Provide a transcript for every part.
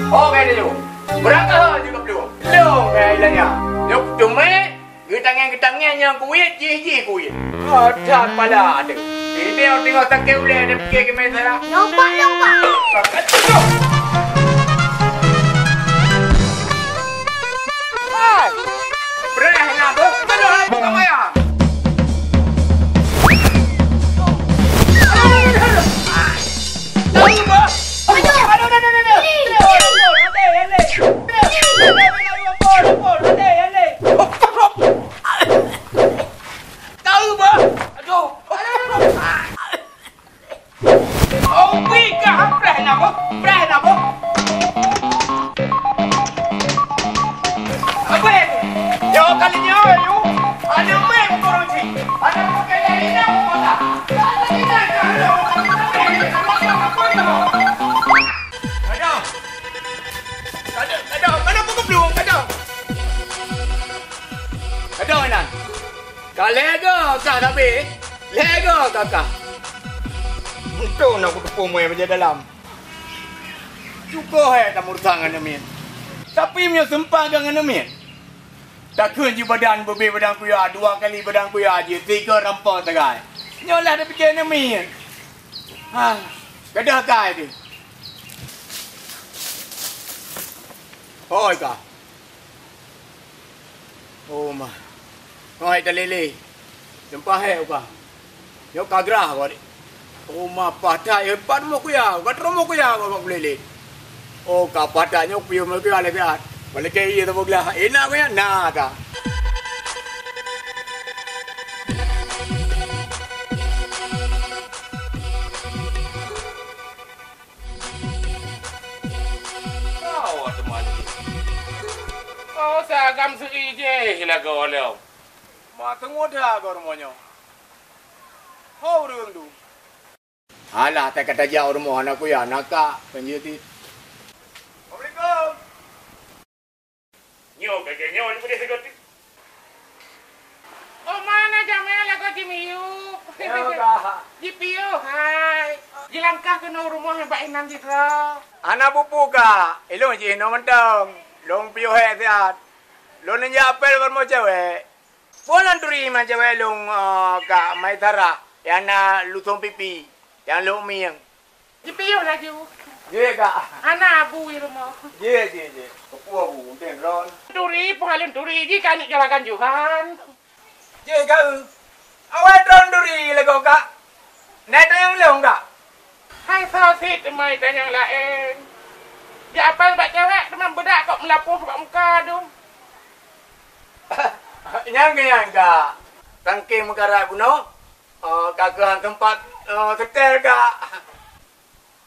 Okey dulu. Berangkat juga belum. Belum kayaknya. Yuk cuma getang-getangnya yang kuit ji kuit. Ada pada ada. Ini orang tengok tak boleh ada pergi ke meja. Lompat. Hai. Berah nak bu. Betul lah bukan maya. Lega kakak. Betul nak kutu pomoi macam dalam. Cukup tak murtangan namin. Tapi punya sempah dengan namin. Takkan je badan berbeza badan kuya, 2 kali badan kuya je, 3 rampau tegai. Nyolah dah fikir namin. Gadah kai dia. Hoi kah. Oh mah. Hoi dalele. Sempah kah. Yo kagrah kau ni. Oh mah patah ya pat mo kuya, batro mo kuya kau boleh. Oh kau patahnya kuya mo kuya le biar. Boleh ke iya tu boleh. Enak kuya nah ta. Kau teman. Oh sagam seri je hilang kau leo. Mak tengok dah kau rumahnya. Hau orang tu. Alah, tak kata jauh rumah anak ku ya, nakak penjiti. Assalamualaikum. Nyo kagak nyo ni boleh segoti. Oh mana jamnya kau cimiu? Ya kah. Jipio, hai. Jilangkah ke rumah yang baik nanti kau. Anak pupu ka. Elong je no mentong. Long pio he siat. Long ni apel ber mo cewek. Bolan turi man cewek long ka mai thara. Yang nak lutong pipi. Yang luk miang. Jipio lagi. Je ka. Anak abu di rumah. Je. Pupu abu den ron. Turi, pengalin turi ji kan jalakan Johan. Je ka. Awak drone duri lego ka. Naik tayang leong ka. Hai sosit mai tanya lain. Ya apa buat cewek teman bedak kok melapuh buat muka tu. Yang ka. Tangke mekara buno. Kagahan tempat setel ka.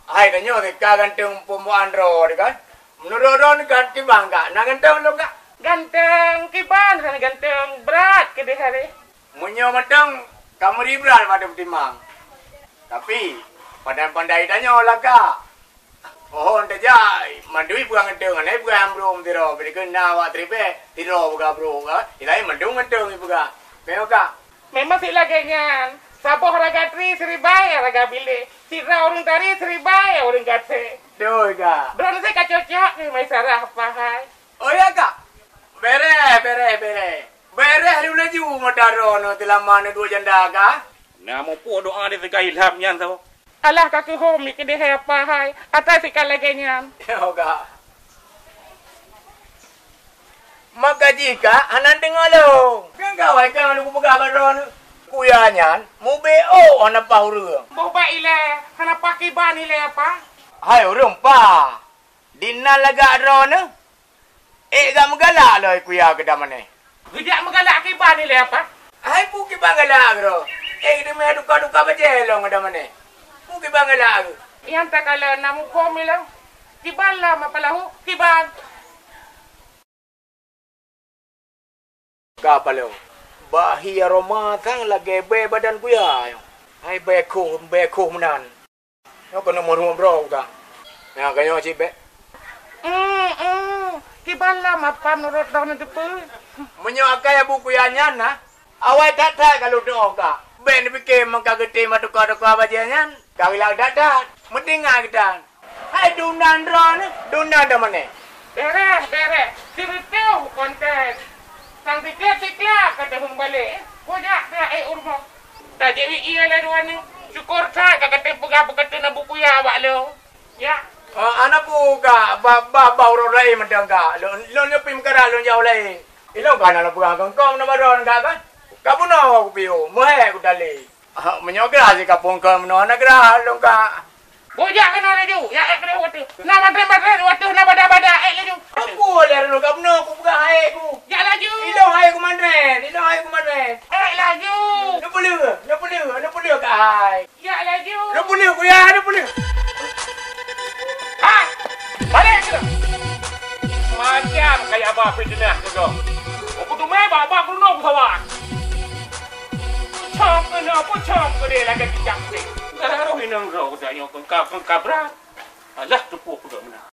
Hai tanya ni ka gantung pembuan ro kan. Menurut ron ganti bangga. Nak gantung lo ka. Ganteng kiban kan ganteng berat ke dia hari. Munyo matang kamu ribran pada timang. Tapi pandai-pandai tanya lah ka. Oh ente jai mandui bukan gantung anai bukan bro tiro. Beri kena awak tripe tiro bukan bro ka. Ilai mandung gantung bukan. Meo ka. Memang sila genyan. Saboh raga tri seribaya raga bile. Sira orang tari seribaya orang kate. Doi ka. Drone saya kacocok ni mai sarah apa hai. Oh ya ka. Bere. Bere hari laju modaro no tilamane 2 janda ka. Nama po doa dia sekai ilham nyan tau. Alah kaki homi ke dia apa hai. Atas sikala genyan. Yo ka. Maka jika anan dengar lo. Kan kawai kan lu buka baron. Kuyanyan mu BO ana paurung. Boba ile kenapa kiban ile apa? Hai urung pa. Dinna laga drone. Gam galak lo kuya ke damane. Tidak menggalak kiban ile apa? Hai pu ki bangalak ro. De me duka bajelo ngadamane. Pu ki bangalak. Yang tak kala namu komi lah. Kiban lah mapalahu kiban. Kapalo. Bahia Roma tang lagi be badan ku ya. Hai beko menan. Yo kono mo bro ka. Ya kanyo si be. Kibala mapan urut daun itu pun. Menyo akai buku ya nyana. Awai tak kalau do ka. Ben fikir mangka gede matuka-tuka bajanyan. Kau ila dadat. Mendingan kita. Hai dunan ron, dunan dah mana? Beres. Cerita konten. Sang tiklat kata hung balik. Kojak dia urma. Tak jadi iya lah dua ni. Syukur saya kata apa kata nak buku ya awak lo. Ya. Anak buka bau lain macam ka. Lo nyepi mekara lo jauh lain. Ilo kan nak buka kong na baron ka kan? Kamu nak aku piu, muhe aku dali. Menyogra si kapung kau meno nak gerah lo ka. Kojak kena laju. Ya kena waktu. Nama terima waktu nama dah laju. Aku boleh lo kamu nak aku buka hai aku. Ya laju. Ilo hai aku mandren. Laju. Nak boleh ka hai. Ya laju. Nak boleh aku ya, nak boleh. Ha. Balik kita. Macam kayak apa fitnah tu kau. Aku tu mebah abang runung sawah. Pucam ke dia lagi kijang ni. Kalau hinang kau dah nyokong kau berat. Alah tu pun aku dah menang.